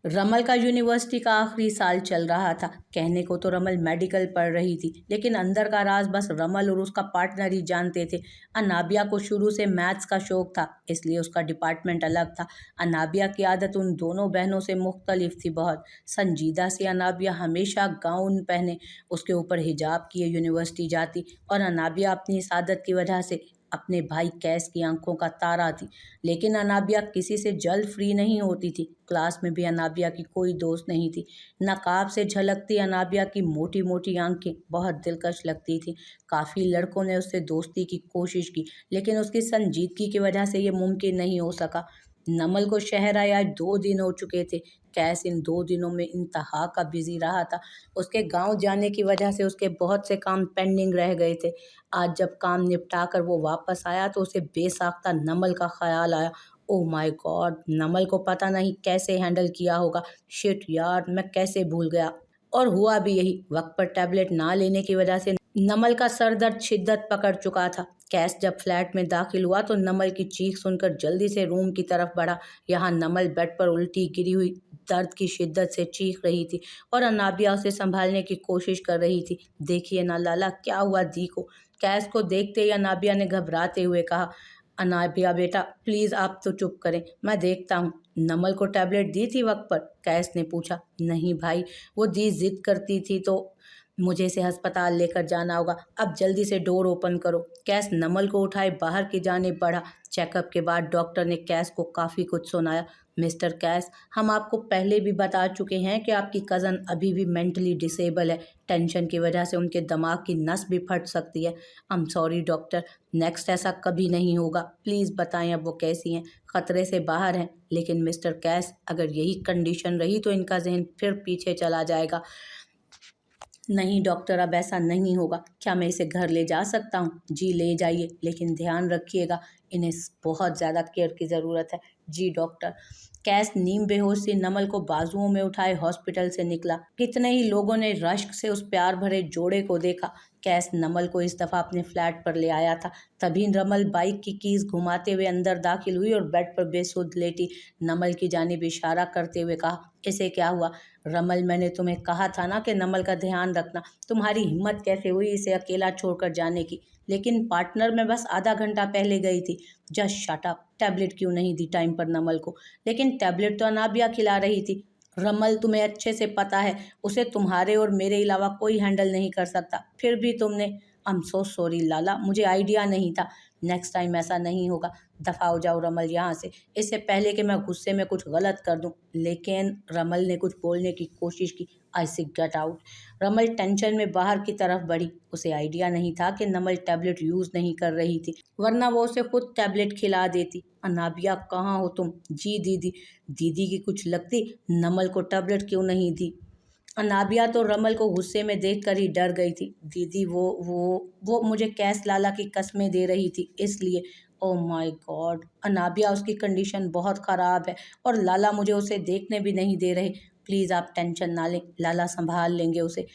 रमल का यूनिवर्सिटी का आखिरी साल चल रहा था। कहने को तो रमल मेडिकल पढ़ रही थी, लेकिन अंदर का राज बस रमल और उसका पार्टनर ही जानते थे। अनाबिया को शुरू से मैथ्स का शौक था, इसलिए उसका डिपार्टमेंट अलग था। अनाबिया की आदत उन दोनों बहनों से मुख्तलिफ थी बहुत। संजीदा से अनाबिया हमेशा गाउन पहने, उसके ऊपर हिजाब किए यूनिवर्सिटी जाती, और अनाबिया अपनी इस आदत की वजह से अपने भाई कैस की आंखों का तारा थी। लेकिन अनाबिया किसी से जल्द फ्री नहीं होती थी। क्लास में भी अनाबिया की कोई दोस्त नहीं थी। नकाब से झलकती अनाबिया की मोटी मोटी आंखें बहुत दिलकश लगती थी। काफ़ी लड़कों ने उससे दोस्ती की कोशिश की, लेकिन उसकी संजीदगी की वजह से ये मुमकिन नहीं हो सका। नमल को शहर आए आज 2 दिन हो चुके थे। कैस इन 2 दिनों में इंतहा का बिजी रहा था। उसके गांव जाने की वजह से उसके बहुत से काम पेंडिंग रह गए थे। आज जब काम निपटा कर वो वापस आया तो उसे बेसाख्ता नमल का ख्याल आया। ओह माय गॉड, नमल को पता नहीं कैसे हैंडल किया होगा। शिट यार, मैं कैसे भूल गया। और हुआ भी यही, वक्त पर टैबलेट ना लेने की वजह से नमल का सर दर्द शिद्दत पकड़ चुका था। कैश जब फ्लैट में दाखिल हुआ तो नमल की चीख सुनकर जल्दी से रूम की तरफ बढ़ा। यहाँ नमल बेड पर उल्टी गिरी हुई दर्द की शिद्दत से चीख रही थी, और अनाबिया उसे संभालने की कोशिश कर रही थी। देखिए ना लाला, क्या हुआ दी को। कैश को देखते ही अनाबिया ने घबराते हुए कहा, अनाबिया बेटा प्लीज़ आप तो चुप करें, मैं देखता हूँ। नमल को टैबलेट दी थी वक्त पर? कैस ने पूछा। नहीं भाई, वो दी जिद करती थी तो मुझे इसे अस्पताल लेकर जाना होगा। अब जल्दी से डोर ओपन करो। कैस नमल को उठाए बाहर की जानिब बढ़ा। चेकअप के बाद डॉक्टर ने कैस को काफ़ी कुछ सुनाया। मिस्टर कैस, हम आपको पहले भी बता चुके हैं कि आपकी कज़न अभी भी मेंटली डिसेबल है। टेंशन की वजह से उनके दिमाग की नस भी फट सकती है। I am sorry doctor, next ऐसा कभी नहीं होगा। प्लीज़ बताएं अब वो कैसी हैं? ख़तरे से बाहर हैं, लेकिन मिस्टर कैस अगर यही कंडीशन रही तो इनका जहन फिर पीछे चला जाएगा। नहीं डॉक्टर, अब ऐसा नहीं होगा। क्या मैं इसे घर ले जा सकता हूँ? जी ले जाइए, लेकिन ध्यान रखिएगा, इन्हें बहुत ज़्यादा केयर की ज़रूरत है। जी डॉक्टर। कैस नीम बेहोश सी नमल को बाजुओं में उठाए हॉस्पिटल से निकला। कितने ही लोगों ने रश्क से उस प्यार भरे जोड़े को देखा। कैस नमल को इस दफ़ा अपने फ्लैट पर ले आया था। तभी रमल बाइक की कीज घुमाते हुए अंदर दाखिल हुई और बेड पर बेसुध लेटी नमल की जानिब इशारा करते हुए कहा, इसे क्या हुआ? रमल, मैंने तुम्हें कहा था ना कि नमल का ध्यान रखना। तुम्हारी हिम्मत कैसे हुई इसे अकेला छोड़कर जाने की? लेकिन पार्टनर मैं बस आधा घंटा पहले गई थी। Just shut up. टैबलेट क्यों नहीं दी टाइम पर नमल को? लेकिन टैबलेट तो अनाबिया खिला रही थी। रमल, तुम्हें अच्छे से पता है उसे तुम्हारे और मेरे अलावा कोई हैंडल नहीं कर सकता, फिर भी तुमने। आई एम सो सॉरी लाला, मुझे आइडिया नहीं था। नेक्स्ट टाइम ऐसा नहीं होगा। दफ़ा हो जाओ रमल यहाँ से, इससे पहले कि मैं गुस्से में कुछ गलत कर दूं। लेकिन रमल ने कुछ बोलने की कोशिश की। आई से गेट आउट। रमल टेंशन में बाहर की तरफ बढ़ी। उसे आइडिया नहीं था कि नमल टैबलेट यूज़ नहीं कर रही थी, वरना वो उसे खुद टैबलेट खिला देती। अनाबिया, कहाँ हो तुम? जी दीदी। दीदी की कुछ लगती, नमल को टैबलेट क्यों नहीं दी? अनाबिया तो रमल को गुस्से में देखकर ही डर गई थी। दीदी, वो मुझे कैस लाला की कस्में दे रही थी, इसलिए। ओह माय गॉड, अनाबिया, उसकी कंडीशन बहुत ख़राब है और लाला मुझे उसे देखने भी नहीं दे रहे। प्लीज़ आप टेंशन ना लें, लाला संभाल लेंगे उसे।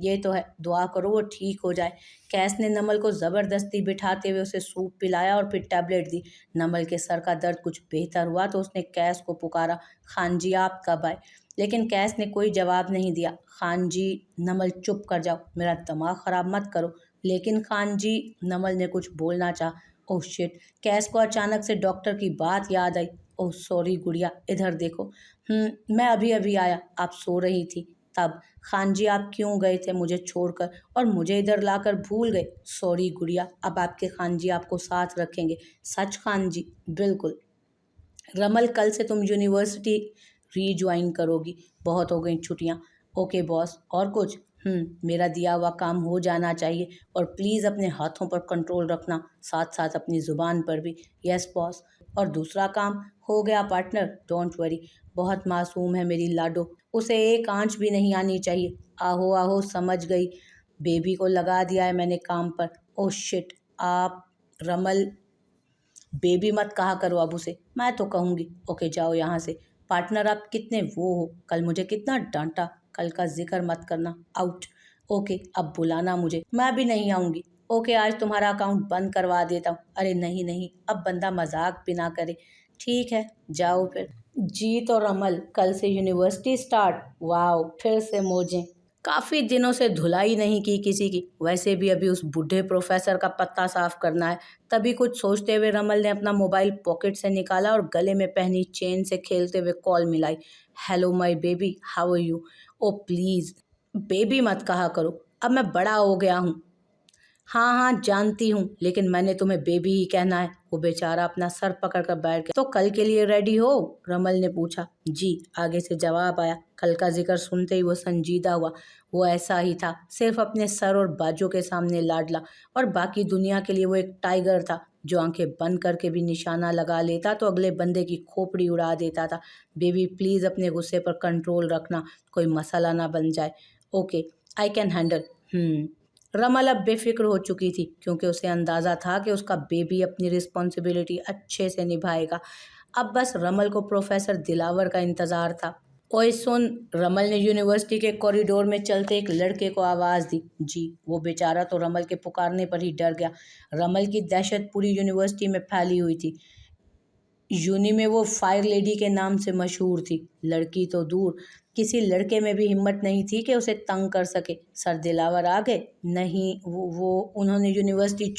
ये तो है, दुआ करो वो ठीक हो जाए। कैस ने नमल को ज़बरदस्ती बिठाते हुए उसे सूप पिलाया और फिर टैबलेट दी। नमल के सर का दर्द कुछ बेहतर हुआ तो उसने कैस को पुकारा, खान जी आप कब आए? लेकिन कैस ने कोई जवाब नहीं दिया। खान जी, नमल चुप कर जाओ, मेरा दिमाग ख़राब मत करो। लेकिन खान जी, नमल ने कुछ बोलना चाहा। ओह शिट, कैस को अचानक से डॉक्टर की बात याद आई। ओह सॉरी गुड़िया, इधर देखो। मैं अभी अभी आया, आप सो रही थी तब। खान जी, आप क्यों गए थे मुझे छोड़कर और मुझे इधर लाकर भूल गए? सॉरी गुड़िया, अब आपके खान जी आपको साथ रखेंगे। सच खान जी? बिल्कुल। रमल, कल से तुम यूनिवर्सिटी रीज्वाइन करोगी। बहुत हो गई छुट्टियाँ। Okay boss. और कुछ? मेरा दिया हुआ काम हो जाना चाहिए, और प्लीज़ अपने हाथों पर कंट्रोल रखना, साथ साथ अपनी ज़ुबान पर भी। Yes boss. और दूसरा काम हो गया पार्टनर, डोंट वरी। बहुत मासूम है मेरी लाडो, उसे एक आंच भी नहीं आनी चाहिए। आहो आहो, समझ गई। बेबी को लगा दिया है मैंने काम पर। ओह शिट, आप। रमल, बेबी मत कहा करो अब उसे, मैं तो कहूँगी। ओके जाओ यहाँ से। पार्टनर, आप कितने वो हो, कल मुझे कितना डांटा। कल का जिक्र मत करना। आउट। ओके, अब बुलाना मुझे, मैं भी नहीं आऊँगी। ओके, आज तुम्हारा अकाउंट बंद करवा देता हूँ। अरे नहीं नहीं, अब बंदा मजाक भी ना करे। ठीक है, जाओ फिर। जी तो रमल, कल से यूनिवर्सिटी स्टार्ट। वाओ, फिर से मौजें। काफी दिनों से धुलाई नहीं की किसी की। वैसे भी अभी उस बूढ़े प्रोफेसर का पत्ता साफ करना है। तभी कुछ सोचते हुए रमल ने अपना मोबाइल पॉकेट से निकाला और गले में पहनी चेन से खेलते हुए कॉल मिलाई। Hello my baby, how are you? Oh please, baby मत कहा करो, अब मैं बड़ा हो गया हूँ। हाँ हाँ जानती हूँ, लेकिन मैंने तुम्हें बेबी ही कहना है। वो बेचारा अपना सर पकड़ कर बैठ गया। तो कल के लिए रेडी हो? रमल ने पूछा। जी, आगे से जवाब आया। कल का जिक्र सुनते ही वो संजीदा हुआ। वो ऐसा ही था, सिर्फ अपने सर और बाजू के सामने लाडला, और बाकी दुनिया के लिए वो एक टाइगर था जो आंखें बंद करके भी निशाना लगा लेता तो अगले बंदे की खोपड़ी उड़ा देता था। बेबी प्लीज अपने गुस्से पर कंट्रोल रखना, कोई मसला ना बन जाए। Okay, I can handle. Ramal अब बेफिक्र हो चुकी थी, क्योंकि उसे अंदाजा था कि उसका बेबी अपनी रिस्पॉन्सिबिलिटी अच्छे से निभाएगा। अब बस रमल को प्रोफेसर दिलावर का इंतजार था। ओए सुन, रमल ने यूनिवर्सिटी के कॉरिडोर में चलते एक लड़के को आवाज दी। जी, वो बेचारा तो रमल के पुकारने पर ही डर गया। रमल की दहशत पूरी यूनिवर्सिटी में फैली हुई थी। यूनी में वो फायर लेडी के नाम से मशहूर थी। लड़की तो दूर, किसी लड़के में भी हिम्मत नहीं थी कि उसे तंग कर सके। सर दिलावर आ गए? नहीं, वो उन्होंने यूनिवर्सिटी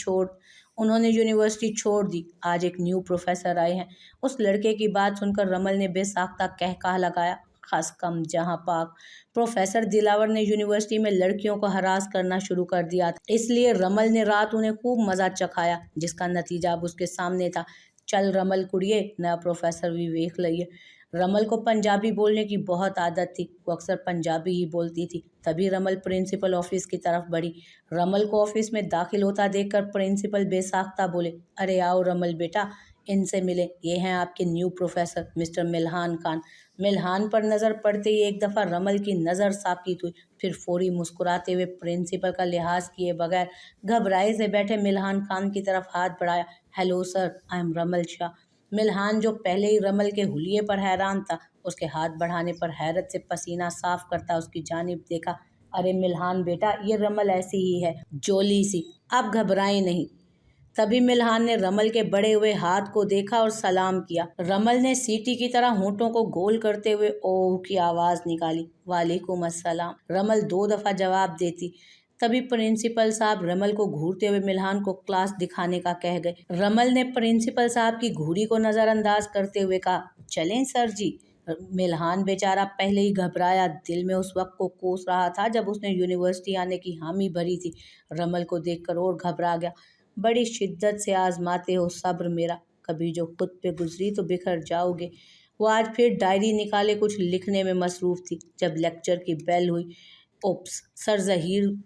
छोड़ दी। आज एक न्यू प्रोफेसर आए हैं। उस लड़के की बात सुनकर रमल ने बेसाख्ता कहकहा लगाया। खस कम जहाँ पाक, प्रोफेसर दिलावर ने यूनिवर्सिटी में लड़कियों को हरास करना शुरू कर दिया था, इसलिए रमल ने रात उन्हें खूब मजा चखाया, जिसका नतीजा अब उसके सामने था। चल रमल कुड़िए, नया प्रोफेसर भी देख लइए। रमल को पंजाबी बोलने की बहुत आदत थी। वो अक्सर पंजाबी ही बोलती थी। तभी रमल प्रिंसिपल ऑफिस की तरफ बढ़ी। रमल को ऑफिस में दाखिल होता देखकर प्रिंसिपल बेसाख्ता बोले। अरे आओ रमल बेटा, इनसे मिले, ये हैं आपके न्यू प्रोफेसर मिस्टर मिल्हान खान। मिल्हान पर नज़र पड़ते ही एक दफ़ा रमल की नज़र साकित हुई। फिर फौरी मुस्कुराते हुए प्रिंसिपल का लिहाज किए बगैर घबराए से बैठे मिल्हान खान की तरफ हाथ बढ़ाया। Hello sir, I am Ramal Shah. Milhan, जो पहले ही रमल के हुलिये पर हैरान था, उसके हाथ बढ़ाने पर हैरत से पसीना साफ करता उसकी जानिब देखा। अरे मिल्हान बेटा, ये रमल ऐसी ही है, जोली सी, आप घबराएं नहीं। तभी मिल्हान ने रमल के बढ़े हुए हाथ को देखा और सलाम किया। रमल ने सीटी की तरह होंठों को गोल करते हुए ओह की आवाज निकाली। वालेकुम अस्सलाम। रमल दो दफा जवाब देती। तभी प्रिंसिपल साहब रमल को घूरते हुए मिल्हान को क्लास दिखाने का कह गए। रमल ने प्रिंसिपल साहब की घूरी को नजरअंदाज करते हुए कहा, चलें सर जी। मिल्हान बेचारा पहले ही घबराया दिल में उस वक्त को कोस रहा था जब उसने यूनिवर्सिटी आने की हामी भरी थी। रमल को देखकर और घबरा गया। बड़ी शिद्दत से आजमाते हो सब्र मेरा, कभी जो खुद पे गुजरी तो बिखर जाओगे। वो आज फिर डायरी निकाले कुछ लिखने में मसरूफ थी जब लेक्चर की बेल हुई। ओप्स, सर जहीर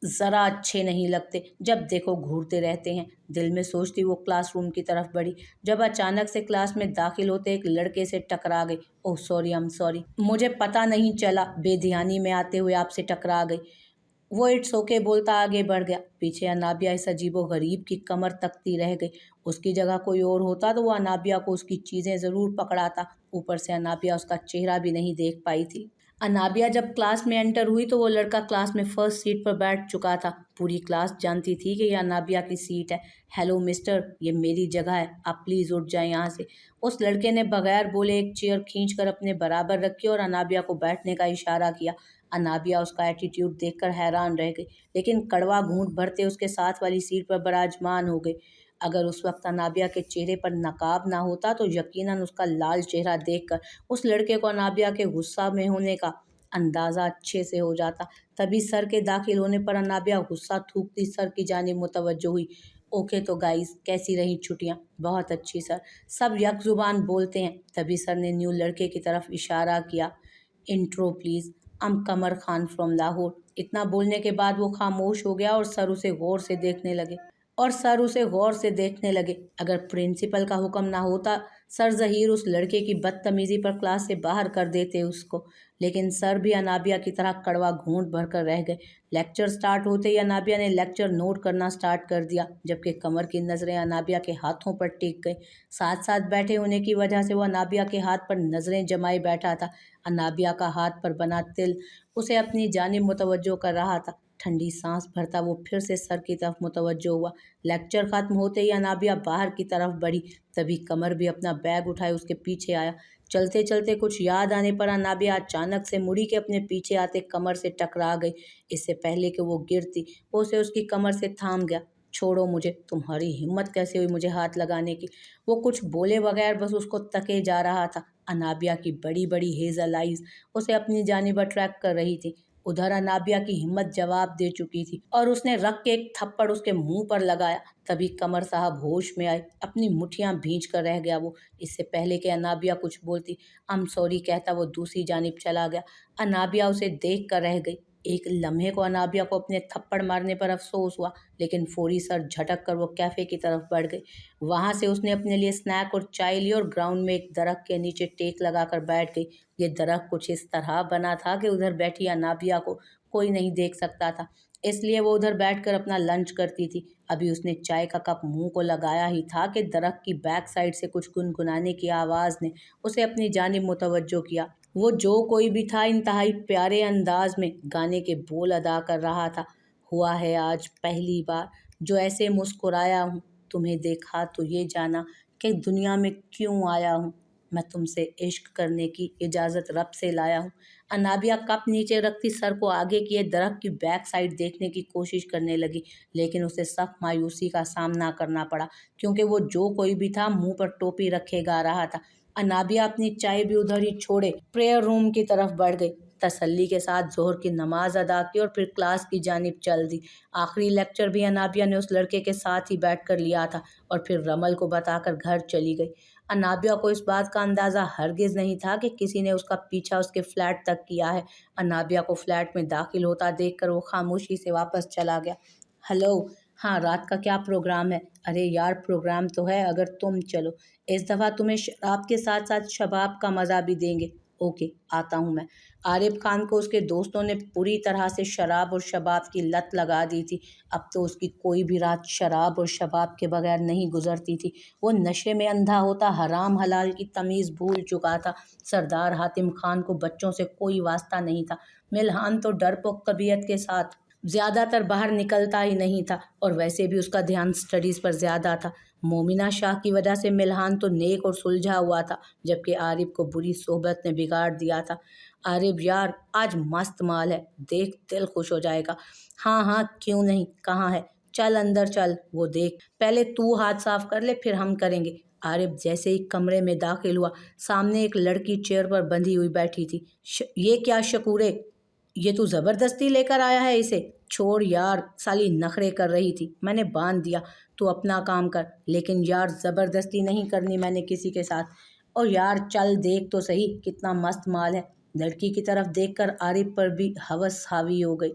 ज़रा अच्छे नहीं लगते, जब देखो घूरते रहते हैं। दिल में सोचती वो क्लासरूम की तरफ बढ़ी, जब अचानक से क्लास में दाखिल होते एक लड़के से टकरा गई। Oh sorry, I am sorry, मुझे पता नहीं चला, बेध्यानी में आते हुए आपसे टकरा गई। वो इट्स ओके बोलता आगे बढ़ गया। पीछे अनाबिया इस अजीबो गरीब की कमर तकती रह गई। उसकी जगह कोई और होता तो वो अनाबिया को उसकी चीज़ें ज़रूर पकड़ाता। ऊपर से अनाबिया उसका चेहरा भी नहीं देख पाई थी। अनाबिया जब क्लास में एंटर हुई तो वो लड़का क्लास में फर्स्ट सीट पर बैठ चुका था। पूरी क्लास जानती थी कि यह अनाबिया की सीट है। हेलो मिस्टर, ये मेरी जगह है, आप प्लीज़ उठ जाएं यहाँ से। उस लड़के ने बगैर बोले एक चेयर खींचकर अपने बराबर रखी और अनाबिया को बैठने का इशारा किया। अनाबिया उसका एटीट्यूड देखकर हैरान रह गई, लेकिन कड़वा घूंट भरते उसके साथ वाली सीट पर विराजमान हो गई। अगर उस वक्त अनाबिया के चेहरे पर नकाब ना होता तो यकीनन उसका लाल चेहरा देखकर उस लड़के को अनाबिया के गुस्सा में होने का अंदाज़ा अच्छे से हो जाता। तभी सर के दाखिल होने पर अनाबिया गुस्सा थूकती सर की जानिब मुतवज्जो हुई। ओके तो गाइस, कैसी रही छुट्टियाँ? बहुत अच्छी सर, सब यक जुबान बोलते हैं। तभी सर ने न्यू लड़के की तरफ इशारा किया। Intro please, Qamar Khan from Lahore. इतना बोलने के बाद वो खामोश हो गया और सर उसे गौर से देखने लगे। अगर प्रिंसिपल का हुक्म ना होता, सर जहीर उस लड़के की बदतमीजी पर क्लास से बाहर कर देते उसको, लेकिन सर भी अनाबिया की तरह कड़वा घूंट भरकर रह गए। लेक्चर स्टार्ट होते ही अनाबिया ने लेक्चर नोट करना स्टार्ट कर दिया, जबकि कमर की नज़रें अनाबिया के हाथों पर टिक गई। साथ साथ बैठे होने की वजह से वो अनाबिया के हाथ पर नज़रें जमाए बैठा था। अनाबिया का हाथ पर बना तिल उसे अपनी जानिब मुतवज्जो कर रहा था। ठंडी सांस भरता वो फिर से सर की तरफ मुतवज्जो हुआ। लेक्चर खत्म होते ही अनाबिया बाहर की तरफ बढ़ी। तभी कमर भी अपना बैग उठाए उसके पीछे आया। चलते चलते कुछ याद आने पर अनाबिया अचानक से मुड़ी के अपने पीछे आते कमर से टकरा गई। इससे पहले कि वो गिरती, वो उसे उसकी कमर से थाम गया। छोड़ो मुझे, तुम्हारी हिम्मत कैसे हुई मुझे हाथ लगाने की? वो कुछ बोले बगैर बस उसको तके जा रहा था। अनाबिया की बड़ी बड़ी हेजल आइज उसे अपनी जानिब अट्रैक्ट कर रही थी। उधर अनाबिया की हिम्मत जवाब दे चुकी थी और उसने रख के एक थप्पड़ उसके मुंह पर लगाया। तभी कमर साहब होश में आए, अपनी मुठ्ठियां भींच कर रह गया वो। इससे पहले कि अनाबिया कुछ बोलती, आई एम सॉरी कहता वो दूसरी जानिब चला गया। अनाबिया उसे देख कर रह गई। एक लम्हे को अनाबिया को अपने थप्पड़ मारने पर अफसोस हुआ, लेकिन फौरी सर झटक कर वो कैफे की तरफ बढ़ गई। वहां से उसने अपने लिए स्नैक और चाय ली और ग्राउंड में एक दरख्त के नीचे टेक लगाकर बैठ गई। ये दरख्त कुछ इस तरह बना था कि उधर बैठी अनाबिया को कोई नहीं देख सकता था, इसलिए वो उधर बैठकर अपना लंच करती थी। अभी उसने चाय का कप मुंह को लगाया ही था कि दरख्त की बैक साइड से कुछ गुनगुनाने की आवाज़ ने उसे अपनी जानिब मुतवज्जो किया। वो जो कोई भी था इंतहाई प्यारे अंदाज में गाने के बोल अदा कर रहा था। हुआ है आज पहली बार जो ऐसे मुस्कुराया हूँ, तुम्हें देखा तो ये जाना कि दुनिया में क्यों आया हूँ। मैं तुमसे इश्क करने की इजाज़त रब से लाया हूँ। अनाबिया कप नीचे रखती सर को आगे किए दरख्त की बैक साइड देखने की कोशिश करने लगी, लेकिन उसे सख्त मायूसी का सामना करना पड़ा, क्योंकि वो जो कोई भी था मुंह पर टोपी रखे गा रहा था। अनाबिया अपनी चाय भी उधर ही छोड़े प्रेयर रूम की तरफ बढ़ गई। तसल्ली के साथ जोहर की नमाज अदा की और फिर क्लास की जानिब चल दी। आखिरी लेक्चर भी अनाबिया ने उस लड़के के साथ ही बैठ कर लिया था और फिर रमल को बताकर घर चली गई। अनाबिया को इस बात का अंदाज़ा हरगिज़ नहीं था कि किसी ने उसका पीछा उसके फ्लैट तक किया है। अनाबिया को फ्लैट में दाखिल होता देखकर वो खामोशी से वापस चला गया। हेलो, हाँ रात का क्या प्रोग्राम है? अरे यार प्रोग्राम तो है, अगर तुम चलो। इस दफ़ा तुम्हें शराब के साथ साथ शबाब का मज़ा भी देंगे। ओके, आता हूँ मैं। आरिफ खान को उसके दोस्तों ने पूरी तरह से शराब और शबाब की लत लगा दी थी। अब तो उसकी कोई भी रात शराब और शबाब के बगैर नहीं गुजरती थी। वो नशे में अंधा होता हराम हलाल की तमीज़ भूल चुका था। सरदार हातिम खान को बच्चों से कोई वास्ता नहीं था। मिल्हान तो डरपोक तबीयत के साथ ज़्यादातर बाहर निकलता ही नहीं था और वैसे भी उसका ध्यान स्टडीज़ पर ज़्यादा था। मोमिना शाह की वजह से मिल्हान तो नेक और सुलझा हुआ था, जबकि आरिफ को बुरी सोहबत ने बिगाड़ दिया था। आरिफ यार आज मस्त माल है, देख दिल खुश हो जाएगा। हाँ हाँ क्यों नहीं, कहाँ है? चल अंदर चल, वो देख। पहले तू हाथ साफ कर ले फिर हम करेंगे। आरिफ जैसे ही कमरे में दाखिल हुआ, सामने एक लड़की चेयर पर बंधी हुई बैठी थी। ये क्या शकूरे, ये तू जबरदस्ती लेकर आया है इसे? छोड़ यार, साली नखरे कर रही थी, मैंने बांध दिया। तू अपना काम कर, लेकिन यार जबरदस्ती नहीं करनी मैंने किसी के साथ। और यार चल देख तो सही कितना मस्त माल है। लड़की की तरफ देखकर आरिफ पर भी हवस हावी हो गई।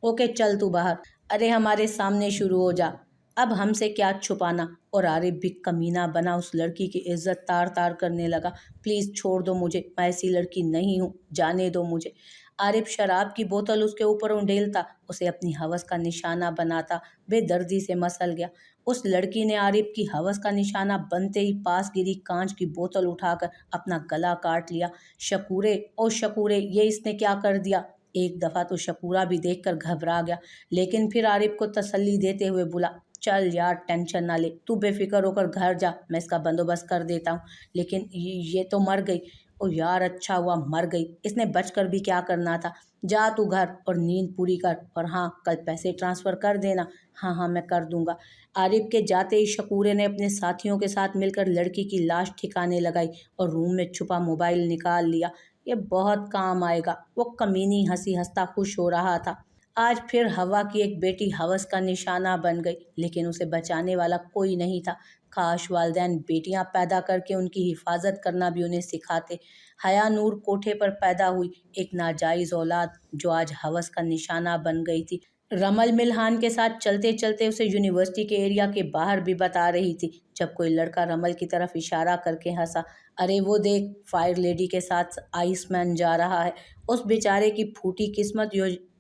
ओके चल तू बाहर, अरे हमारे सामने शुरू हो जा, अब हमसे क्या छुपाना। और आरिफ भी कमीना बना उस लड़की की इज्जत तार तार करने लगा। प्लीज़ छोड़ दो मुझे, मैं ऐसी लड़की नहीं हूँ, जाने दो मुझे। आरिफ शराब की बोतल उसके ऊपर उंडेलता, उसे अपनी हवस का निशाना बनाता बेदर्दी से मसल गया। उस लड़की ने आरिफ की हवस का निशाना बनते ही पास गिरी कांच की बोतल उठाकर अपना गला काट लिया। शकूरे ओ शकूरे, ये इसने क्या कर दिया? एक दफ़ा तो शकूरा भी देखकर घबरा गया, लेकिन फिर आरिफ को तसल्ली देते हुए बोला, चल यार टेंशन ना ले, तू बेफिक्र होकर घर जा, मैं इसका बंदोबस्त कर देता हूँ। लेकिन ये तो मर गई। ओ यार अच्छा हुआ मर गई, इसने बचकर भी क्या करना था। जा तू घर और नींद पूरी कर, और हाँ कल पैसे ट्रांसफ़र कर देना। हाँ हाँ मैं कर दूंगा। आरिफ के जाते ही शकूरे ने अपने साथियों के साथ मिलकर लड़की की लाश ठिकाने लगाई और रूम में छुपा मोबाइल निकाल लिया। ये बहुत काम आएगा। वो कमीनी हंसी हंसता खुश हो रहा था। आज फिर हवा की एक बेटी हवस का निशाना बन गई, लेकिन उसे बचाने वाला कोई नहीं था। काश वालिदैन बेटियां पैदा करके उनकी हिफाजत करना भी उन्हें सिखाते। हया नूर कोठे पर पैदा हुई एक नाजायज़ औलाद जो आज हवस का निशाना बन गई थी। रमल मिल्हान के साथ चलते चलते उसे यूनिवर्सिटी के एरिया के बाहर भी बता रही थी, जब कोई लड़का रमल की तरफ इशारा करके हंसा। अरे वो देख, फायर लेडी के साथ आइसमैन जा रहा है। उस बेचारे की फूटी किस्मत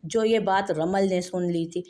जो ये बात रमल ने सुन ली थी।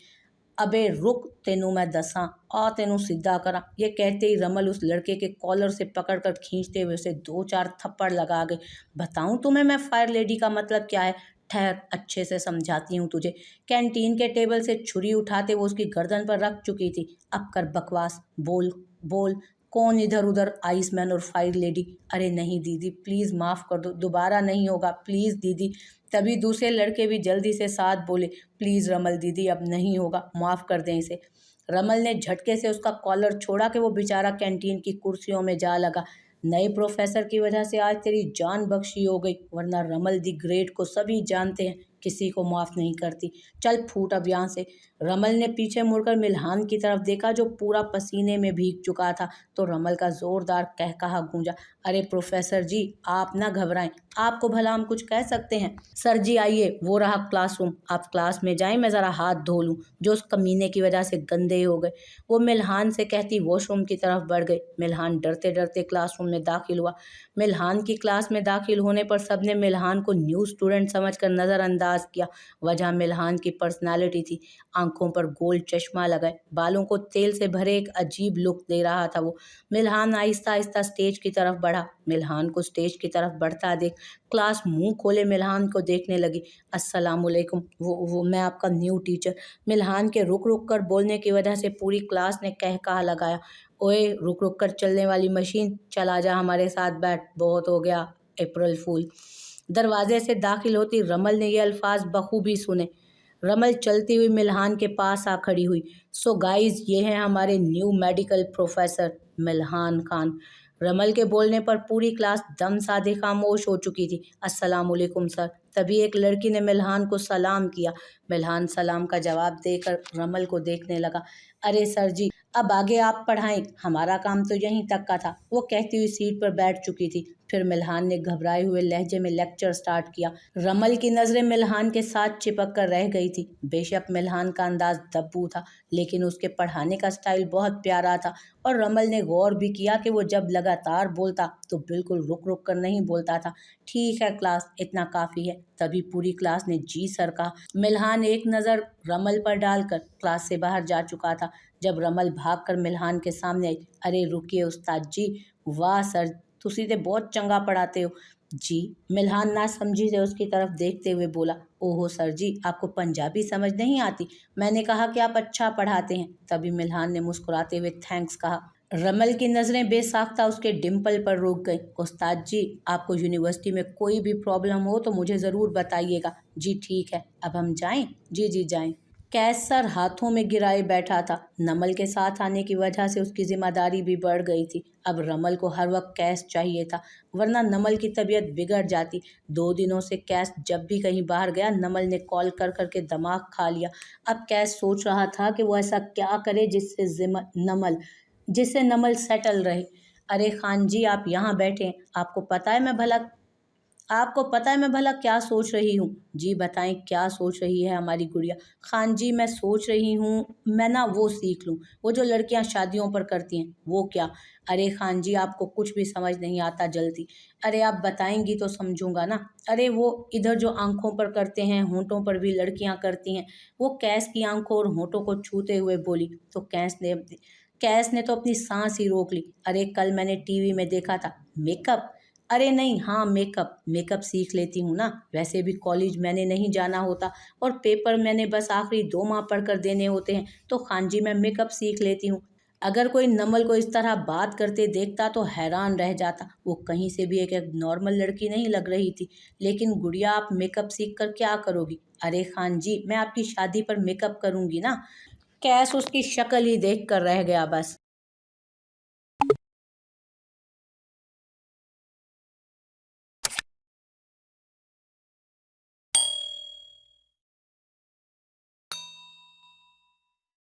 अबे रुक, तेनू मैं दसा, आ तेनू सीधा करा। ये कहते ही रमल उस लड़के के कॉलर से पकड़कर खींचते हुए उसे दो चार थप्पड़ लगा गई। बताऊं तुम्हें मैं फायर लेडी का मतलब क्या है? ठहर, अच्छे से समझाती हूँ तुझे। कैंटीन के टेबल से छुरी उठाते वो उसकी गर्दन पर रख चुकी थी। अब कर बकवास, बोल बोल, कौन इधर उधर, आइसमैन और फायर लेडी। अरे नहीं दीदी, प्लीज़ माफ़ कर दो, दोबारा नहीं होगा, प्लीज़ दीदी। तभी दूसरे लड़के भी जल्दी से साथ बोले, प्लीज़ रमल दीदी, अब नहीं होगा, माफ़ कर दें इसे। रमल ने झटके से उसका कॉलर छोड़ा कि वो बेचारा कैंटीन की कुर्सियों में जा लगा। नए प्रोफेसर की वजह से आज तेरी जान बख्शी हो गई, वरना रमल दी ग्रेट को सभी जानते हैं, किसी को माफ़ नहीं करती। चल फूट अब यहाँ से। रमल ने पीछे मुड़कर मिल्हान की तरफ देखा जो पूरा पसीने में भीग चुका था, तो रमल का जोरदार कहकहा गूंजा, अरे प्रोफेसर जी, आप ना घबराएं, आपको भला हम कुछ कह सकते हैं। सर जी आइए, वो रहा क्लासरूम, आप क्लास में जाएं, मैं ज़रा हाथ धो लूँ जो उस कमीने की वजह से गंदे हो गए। वो मिल्हान से कहती वॉशरूम की तरफ बढ़ गई। मिल्हान डरते डरते क्लासरूम में दाखिल हुआ। मिल्हान की क्लास में दाखिल होने पर सबने मिल्हान को न्यू स्टूडेंट समझकर नज़रअंदाज किया। वजह मिल्हान की पर्सनालिटी थी। आंखों पर गोल चश्मा लगाए, बालों को तेल से भरे एक अजीब लुक दे रहा था वो। मिल्हान आहिस्ता आहिस्ता स्टेज की तरफ बढ़ा। मिल्हान को स्टेज की तरफ बढ़ता देख क्लास मुंह खोले मिल्हान को देखने लगी। अस्सलामुअलैकुम, वो मैं आपका न्यू टीचर। मिल्हान के रुक रुक कर बोलने की वजह से पूरी क्लास ने कहकहा लगाया। ओए रुक रुक कर चलने वाली मशीन, चल आजा हमारे साथ बैठ, बहुत हो गया अप्रैल फूल। दरवाजे से दाखिल होती रमल ने ये अल्फाज बखूबी सुने। रमल चलती हुई मिल्हान के पास आ खड़ी हुई। सो गाइस, ये हैं हमारे न्यू मेडिकल प्रोफेसर मिल्हान खान। रमल के बोलने पर पूरी क्लास दम साधे खामोश हो चुकी थी। अस्सलामुअलैकुम सर। तभी एक लड़की ने मिल्हान को सलाम किया। मिल्हान सलाम का जवाब देकर रमल को देखने लगा। अरे सर जी, अब आगे आप पढ़ाएं, हमारा काम तो यहीं तक का था, वो कहती हुई सीट पर बैठ चुकी थी। फिर मिल्हान ने घबराए हुए लहजे में लेक्चर स्टार्ट किया। रमल की नज़रें मिल्हान के साथ चिपक कर रह गई थी। बेशक मिल्हान का अंदाज दब्बू था, लेकिन उसके पढ़ाने का स्टाइल बहुत प्यारा था। और रमल ने गौर भी किया कि वो जब लगातार बोलता तो बिल्कुल रुक रुक कर नहीं बोलता था। ठीक है क्लास, इतना काफ़ी है। तभी पूरी क्लास ने जी सर कहा। मिल्हान एक नज़र रमल पर डालकर क्लास से बाहर जा चुका था। जब रमल भागकर मिल्हान के सामने आई, अरे रुकिए उस्ताद जी, वाह सर, तुसी ते बहुत चंगा पढ़ाते हो जी। मिल्हान नासमझी से उसकी तरफ देखते हुए बोला, ओहो सर जी, आपको पंजाबी समझ नहीं आती, मैंने कहा कि आप अच्छा पढ़ाते हैं। तभी मिल्हान ने मुस्कुराते हुए थैंक्स कहा। रमल की नज़रें बेसाख्ता उसके डिम्पल पर रुक गई। उस्ताद जी, आपको यूनिवर्सिटी में कोई भी प्रॉब्लम हो तो मुझे ज़रूर बताइएगा। जी ठीक है, अब हम जाएं? जी जी जाएं। कैस सर हाथों में गिराए बैठा था। नमल के साथ आने की वजह से उसकी जिम्मेदारी भी बढ़ गई थी। अब रमल को हर वक्त कैस चाहिए था, वरना नमल की तबीयत बिगड़ जाती। 2 दिनों से कैस जब भी कहीं बाहर गया, नमल ने कॉल कर करके दिमाग खा लिया। अब कैस सोच रहा था कि वो ऐसा क्या करे जिससे नमल सेटल रहे। अरे खान जी, आप यहाँ बैठे, आपको पता है मैं भला क्या सोच रही हूँ? जी बताएं, क्या सोच रही है हमारी गुड़िया? खान जी, मैं सोच रही हूँ मैं ना वो सीख लूँ, वो जो लड़कियाँ शादियों पर करती हैं। वो क्या? अरे खान जी, आपको कुछ भी समझ नहीं आता जल्दी। अरे आप बताएंगी तो समझूंगा ना। अरे वो इधर जो आंखों पर करते हैं, होंठों पर भी लड़कियाँ करती हैं। वो कैस की आंखों और होंठों को छूते हुए बोली। तो कैस ने तो अपनी सांस ही रोक ली। अरे कल मैंने टीवी में देखा था मेकअप। अरे नहीं, हाँ मेकअप मेकअप सीख लेती हूँ ना। वैसे भी कॉलेज मैंने नहीं जाना होता और पेपर मैंने बस आखिरी 2 माह पढ़कर देने होते हैं, तो खान जी मैं मेकअप सीख लेती हूँ। अगर कोई नमल को इस तरह बात करते देखता तो हैरान रह जाता। वो कहीं से भी एक नॉर्मल लड़की नहीं लग रही थी। लेकिन गुड़िया, आप मेकअप सीख कर क्या करोगी? अरे खान जी, मैं आपकी शादी पर मेकअप करूँगी ना। कैस उसकी शक्ल ही देख कर रह गया बस।